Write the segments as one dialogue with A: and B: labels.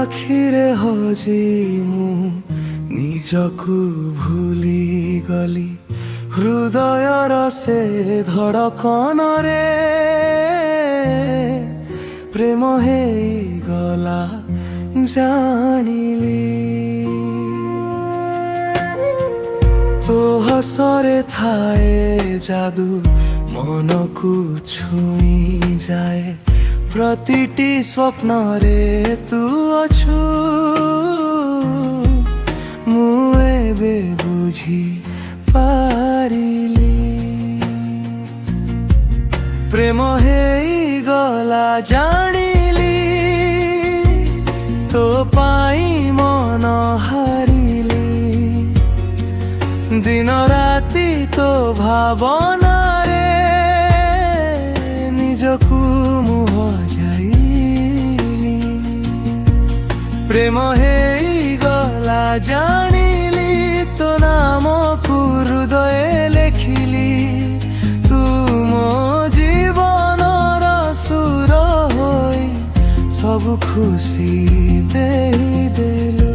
A: ଆଖିରେ ହଜି ମୁଁ ନିଜକୁ ଭୁଲି ଗଲି ହୃଦୟର ସେ ଧଡ଼କନରେ ପ୍ରେମ ହେଇଗଲା ଜାଣିଲି। ତୋ ହସରେ ଥାଏ ଯାଦୁ ମନକୁ ଛୁଇଁ ଯାଏ ପ୍ରତିଟି ସ୍ୱପ୍ନରେ ତୁ ଅଛୁ ମୁଁ ଏବେ ବୁଝି ପାରିଲି ପ୍ରେମ ହେଇଗଲା ଜାଣିଲି ତୋ ପାଇଁ ମନ ହାରିଲି ଦିନ ରାତି ତୋ ଭାବନାରେ ନିଜକୁ ମୁଁ ହଜାଇଲି ପ୍ରେମ ହେଇଗଲା ଜାଣିଲି ତୋ ନାମକୁ ହୃଦୟରେ ଲେଖିଲି ତୁ ମୋ ଜୀବନର ସୁର ହୋଇ ସବୁ ଖୁସି ଦେଇଦେଲୁ।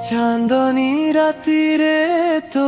A: ଚାନ୍ଦନୀ ରାତିରେ ତୋ